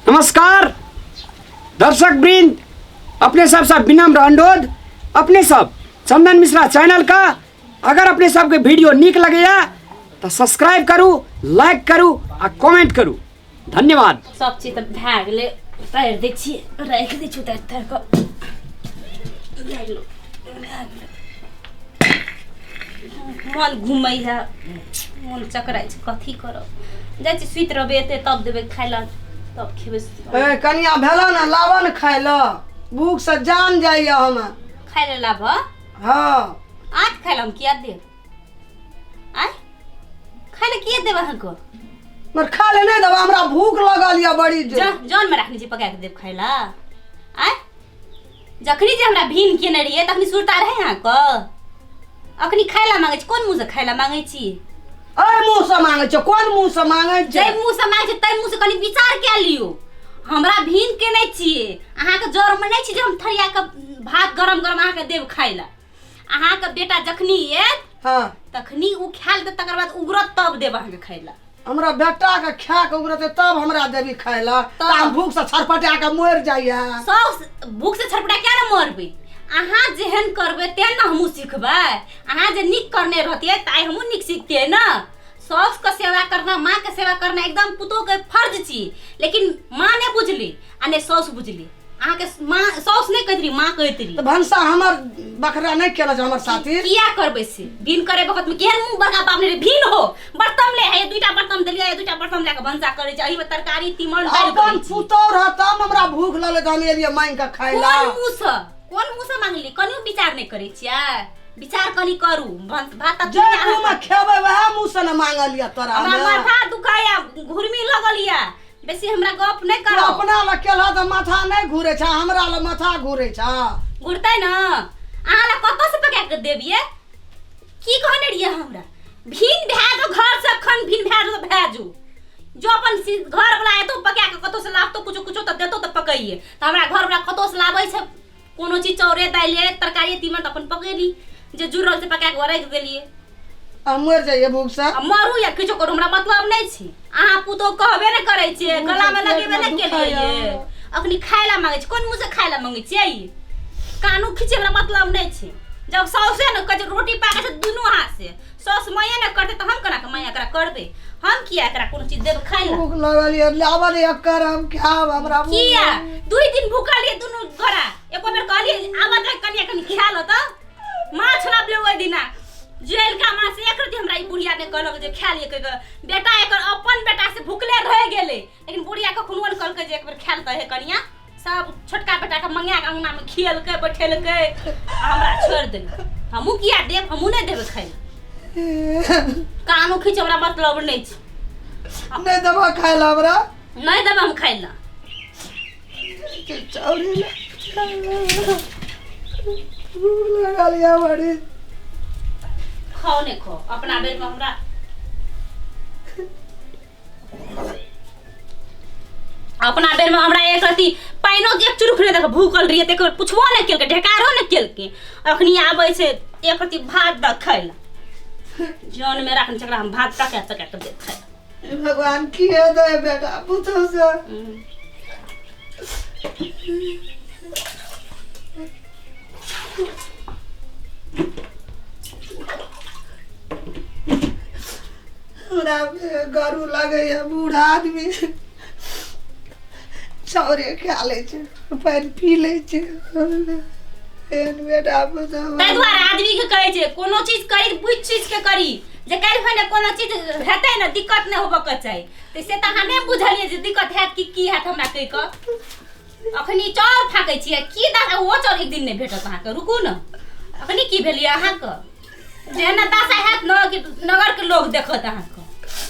नमस्कार दर्शक वृंद, अपने सब विनम्र अनुरोध अपने सब चंदन मिश्रा चैनल का अगर अपने सब के वीडियो निक लगेया तो सब्सक्राइब करू, लाइक करू आ कमेंट करू। धन्यवाद। सब चीज त भए गेलै, पैर दै छी, राखि दै छी उतारि उतारि कऽ। मन घुमैया, मन चकराइ छै, कथी करब। जाइ छी सुति रहबै, एते तब देबै खाइ लए, तब खेबै। ए कनिया भेला ना, लावा न खाइ ल, भूख से जान जाइया हम। खाइ लए लाभ? हाँ आज खाइ लए हम किया देब? आय खाइ लए किया देब अहाँके? मर खा ले नहीं दबा, हमरा भूख लगल या बड़ी जोर। जौन में रखनी छी पका के देब खाइ लए। आय जखनी जे हमरा भीन केने रहिए तखनी सुरता रहे अहाँके। अखनी खाइ लए मांगै छी, कोन मुंह से खाइ लए मांगै छी? ए मुंह से मांगे छ, कोन मुंह से मांगे छ? जे मुंह से मांगे छ तै मुंह से कनी विचार के लियो। हमरा भीन के नै छिए, अहाँके जर में नै छी जे हम थरिया के भात गरम गरम अहाँके देब खाइ लए। अहाँके बेटा जखनी एत हां तखनी उ खाइल त तकर बाद उग्रत तब देब अहाँके खाइ लए। हमरा बेटा के खा के उगरते तब हमरा देबी खाइ ल, त हम भूख से छरपटा के मर जाइया। सब भूख से छरपटा क्या न मरबै? अहाँ जेहन करबै तेहन न हमहूँ सिखबै। अहाँ जे नीक करने रहतियै ताइ हमहूँ नीक सीखतियै न। सास के सेवा करना, माँ के सेवा करना एकदम पुतोह के फर्ज छी, लेकिन माँ ने बुझली आ ने सास बुझली। अहाँ के माँ सास ने कहतरी, माँ कहतरी। त भंसा हमर बकरा नहीं केला जे हमर साथी किया करबै से? भीन करे वक्त में केहन मुंह बड़का बाप ने भीन हो, बर्तन ले है, दुईटा बर्तन देलियै, दुईटा बर्तन लेके भंसा करे छै, एही में तरकारी तीमन डाल अपन करै छी। पुतौह रह तब हमरा भूख लगले त हम एलियै मांग के खाइ ल। कोन मुंह से मांगली? कनियो विचार नहीं करे छियै? विचार कनी करू। भात जे मुंह में खेबै वह मुंह से न मांगलिया तोरा। हमरा माथा दुखाया, घुरमी लगलिया, बेसी हमरा गप नहीं करो। अपना ल केला त माथा नहीं घूरे छ, हमरा ल माथा घूरे छ। घुरतै न? अहाँ ला कतौ से पका के देबिए? की कहने रहिए हमरा? भीन भेजो घर से, खन भीन भेजो त भेजो। जो अपन घर वाला एतो पका के कतौ से लाबतो, कुछो कुछो त देतो त पकइए। त हमरा घर वाला कतौ से लाबै छै कोनो चीज, चौरे दाइले तरकारी तीमन त अपन पकेली, जे जुड़ल से पका के रख देलिए। हम मर जाइए भूख से। मरू या किछो करू, हमरा मतलब नहीं छी। अहाँ पुतो कहबे नहीं करे छिए, गला में लगेबे नहीं केलिए। अखनी खाइ ला मांगे छी, कोन मुंह से खाइ ला मांगे छी? कानू खींचे हमरा मतलब नहीं छी। जब साउसे न कहे रोटी पाके से दुनू हाथ से, साउस माया न करते त हम कना के माया एकरा करबे? हम किया एकरा कोनो चीज देब खाइ ला? भूख लगल ये, लावल ये कर हम खाब हमरा भूख। किया? दुई दिन भूखल ये दुनू घरा। एको बेर कहली आवा त कनिया कनी खा ल त। माछ लाबले ओइ दिना जेल का माछ एक रति हमरा ई बुढ़िया ने कहलक जे खा लिए, कह बेटा एकर अपन बेटा से भूखले रह गेले, लेकिन बुढ़िया के खुनवन कहलक जे एक बेर खा ल हे कनिया। सब छोटका बेटा के मंगा के अंगना में खियल के बैठेल के हमरा छोड़ दे। हमहू किया देब? हमहू नहीं देबे खाइ ले। कानू खींच हमरा मतलब नहीं छी। नहीं दबा खाइ ला हमरा, नहीं देब हम खाइ ला। चौरी भूख लगल ये बड़ी। खाओ ने खो, अपना बेर में हमरा अपना बेर में हमरा एक रति पाइनो एक चुरुख ने देख भूखल रहिए, तेकर पुछबो ने केलके, ढेकारो ने केलके। अखनी आबै छै एक रति भात द खाइ ला। जौन में राखन छकरा हम भात टका टका के दे खाइ। भगवान किए दे बेटा पुतो से। हमरा गरू लगे ये, बूढ़ा आदमी चौरे खा ले छै, पानी पी ले छै। एहन बेटा पुतो तै दुआरे आदमी के कहै छै कोनो चीज करी बुझ चीज के करी, जे काल्हि भने कोनो चीज हेतै न दिक्कत नहीं होबे के चाही। त से त अहाँ नहीं बुझलिए जे दिक्कत हैत की हैत हमरा कहि क। अखनी चाउर फाकै छियै की दादा, ओ चाउर एक दिन नहीं भेटत अहाँ के। रुकू न, अखनी की भेलिए अहाँ के? जेहन दासा हैत न कि नगर के लोग देखत अहाँ के।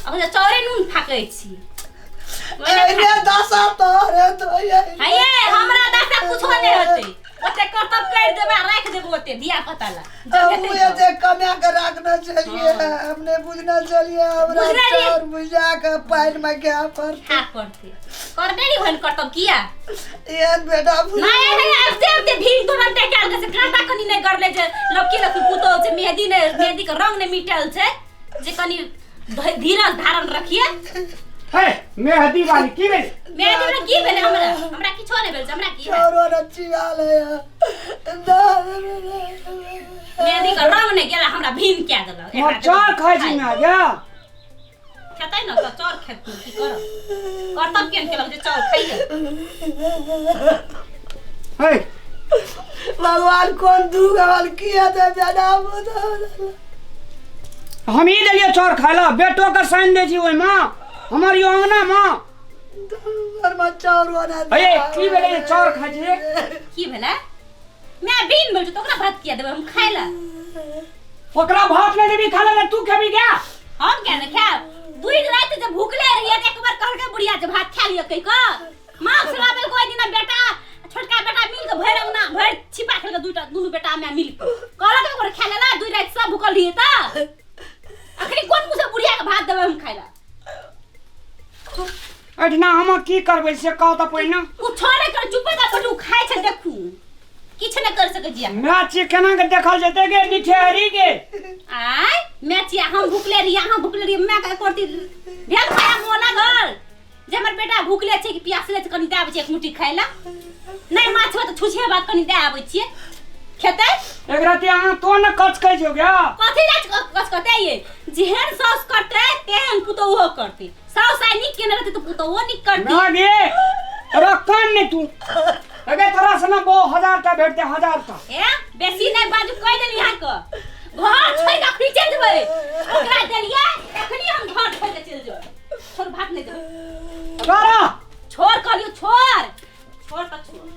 अखन चाउरे नून फाकै छी। एने दासा तोरे तो ये हमरा दासा कुछो नहीं होतै। ओते कर्तव्य कर देबे, राख देबे ओते दिया पता ला। अब ये जे कन्या के रखना चाहिए, हमने बुझना चाहिए। हमरा चाउर बुझा के पाइन में क्या पड़ते करबे नहीं होन कर्तव्य किया? ये बेटा नहीं अब भीड़ तुरंत काल के काटा कनी नहीं करले जे लकी पुतो से मेहंदी के रंग ने मिटल छे, जे कनी धीरज धारण रखिए। हे मेहदी वाली की भेल मेहदी वाला की भेले हमरा किछो नै भेल हमरा की चौरो रच्ची आले मेहदी का रंग नै गेला हमरा भीम क्या देलक मोर चौर खाइ छी ना गे खेतै न त चौर खेत की करब कर्तव्य केन केलक जे चौर खाइए हे भगवान कौन दूगल किया दे जनाब हम ही देलिए चौर खाइला बेटो का साइन दे छी ओइ मां हमर यो अंगना मां घरमा चौरो ना अरे की भेले चौर खाइ छी की भेले मैं बीन बोल तो ओकरा भात किया देब हम खाइला ओकरा भात नै देबी खाला तू खेबी क्या हम क्या न खाब दुई रात जब भूखले रहिए त एक बार कहल के बुढ़िया जे भात खा लियो कहि क मां सुनाबे कोई दिन बेटा छोटका बेटा मिल के भर अंगना भर छिपा खेल के दुनु बेटा में मिल के कहल के ओकरा खा लेला दुई रात सब भूखल रहिए त अखनी कोन मुसे बुढ़िया के भात देबे हम खाइला अठना हम की करबै से कहू त पहिने उ छोड़े कर चुपे का पटू खाइ छ देखू किछ न कर सके जिया मैच केना के देखल जेते गे निठेरी के आय मैच हम भूखले रही मैं का करती भेल खाया मोला गल जे हमर बेटा भूखले छै कि प्यासले छै कनि दे आबै छै एक मुट्ठी खाइला नै माछ त छुछे बात कनि दे आबै छियै खेतै एक राती अहाँ तो न कच कहि जो गे कथि ला कच करते ये जेहन सास करते तेहन पुतौहो करते सास आइ निक केने रहते त पुतौहो निक करती ना गे रखन ने तू अगे तोरा से ना 1000 टा भेटते 1000 टा ए बेसी नै बाजू कह देली हां क घर छोड़ के खरी चल जेबै ओकरा देलिए एखनी हम घर छोड़ के चल जेबै छोड़ भात नै देबै गारा छोड़ कहलियो छोड़ त छोड़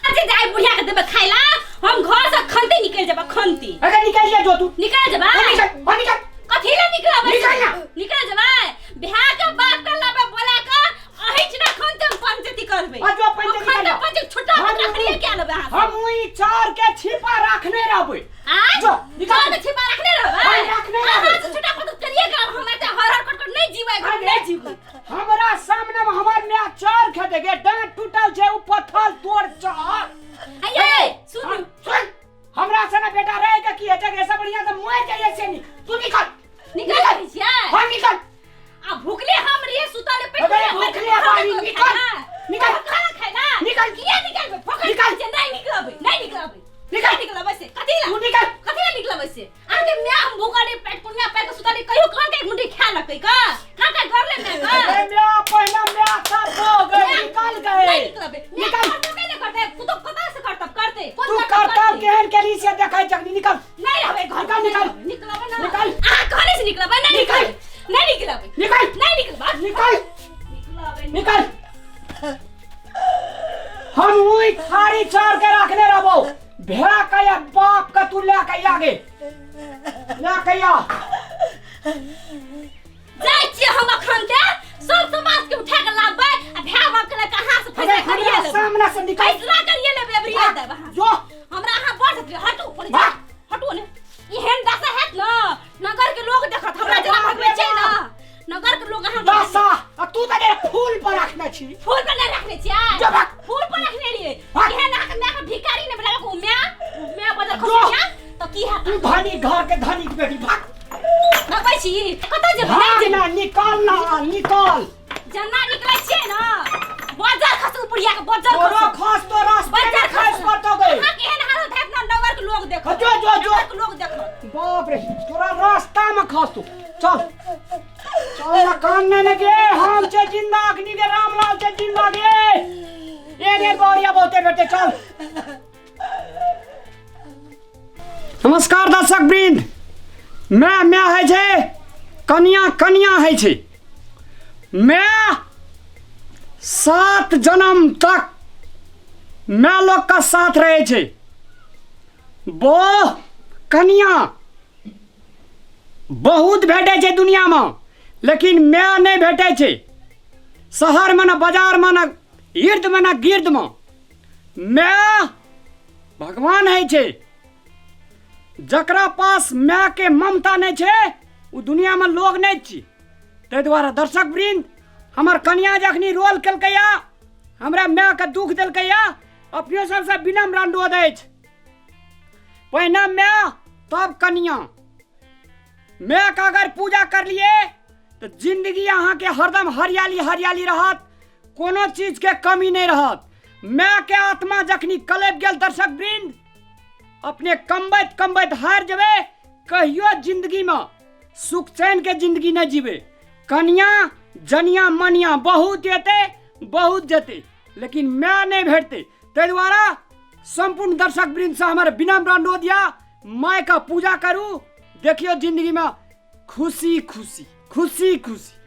अजे जाय बुढ़िया के देबे खाइला हम घर से खंती निकल जेबा खंती अगे निकल जा जो तू निकल जेबा निकल कथि ला निकलबे निकल ना निकल जेबा बिहार के बाप के लबे बोला का अहिच ना खंते पंचायती करबे अजो पंचायती कर पंचायत छुट्टा रखलिए क्या लेबे हम ओई चार के छिपा रखने रहबै आ जो निकल तो छिपा रखने रहबे हां रखने रहबै हां छुट्टा पत करिए का हम त हर कट नहीं जीवे घर नहीं जीवे हमरा सामने में हमर ने चार खेते गे डांट टूटल छै उ पत्थर तोड़ चार आये सुन सुन हमरा से ना बेटा रहे के की हेते ऐसा बढ़िया त मोए जाइए से नहीं तू निकल छियै हां निकल आ भूखले हम रे सुतल पे अबे भूखले बारी निकल खाना खाइला निकल किया निकलबे पकड़ निकल के नहीं निकलबे निकलबे से कथि ला तू निकल कथि ला निकलबे से आके मैं हम भूखले पेट पुनिया पे सुतल कहियो कान के एक मुट्ठी खा लकै का का घर ले मैं का अरे मैं पहिला मैं सब हो गए निकल गए नहीं निकलबे निकल नहीं करते तू तो पता से करते तू करता केहन के लिए से देखाई चकनी निकल नहीं रहबे घर निकलबे ना निकल आ कहले से निकलबे नहीं निकलबे नहीं निकलबे निकल हम वही थारी चार के रखने रहबो भेड़ा का या बाप का तू ले के आगे ले के आ जाय छी हम अखन के सब समाज के उठा के लाबे आ भेड़ा बाप के कहां से फैसला करिए ले सामने से निकल फैसला करिए ले बेबरिया दे जो हमरा अहां बढ़ सकले हटू ने एहन दशा हैत न नगर के लोग देखत हमरा जरा भगवे छै ना नगर के लोग अहां दशा आ तू त फूल पर रखने छी फूल पर नहीं रखने छियै फूल पर रखने रहिए एहन ना के भिखारी ने बना को मैं बदल खसिया तो की है तू धनी घर के धनी के बेटी भाग नबै छी कत जे भाग ना निकल जन्ना निकलै छियै ना बाजार खसु पुड़िया के बाजार खस तो रास्ते में खस पर तो गए हां केहन हालत है ना नगर के लोग देखो जो नगर के लोग देखो बाप रे तोरा रास्ता में खस तू चल ना कान ने लगे हम से जिंदा अग्नि के रामलाल से जिंदा गे ये गौरिया बोलते बेटे चल नमस्कार दर्शक वृंद मैं है छे कन्या है छे मैं 7 जन्म तक मैं लोग का साथ रहे छे वो कन्या बहुत भेटे छे दुनिया में लेकिन मैं नहीं भेटे छे शहर में ना बाजार में ना इर्द में ना गिर्द में मैं भगवान है छे जकरा पास मैं के ममता नहीं छे वो दुनिया में लोग नहीं छी ते द्वारा दर्शक वृंद हमर कन्या जखनी रोल कलकैया हमरा मैं के दुख दिलकैया अपने सबसे विनम्र अनुरोध अछि पहिने मैं तब कन्या मैं का अगर पूजा कर लिए तो जिंदगी अहाँ के हरदम हरियाली हरियाली रहत, कोनो चीज के कमी नहीं रहत। मैं के आत्मा जखनी कलेब गेल दर्शक वृंद, अपने कमबैत कमबैत हार जबे, कहियो जिंदगी में सुख चैन के जिंदगी नहीं जीवे। कन्या जनिया मनिया बहुत जेते लेकिन मैं नहीं भेटते। ते द्वारा संपूर्ण दर्शक वृंद से हमारे विनम्र अनुरोध या माय का पूजा करूं। देखियो जिंदगी में खुशी खुशी खुशी खुशी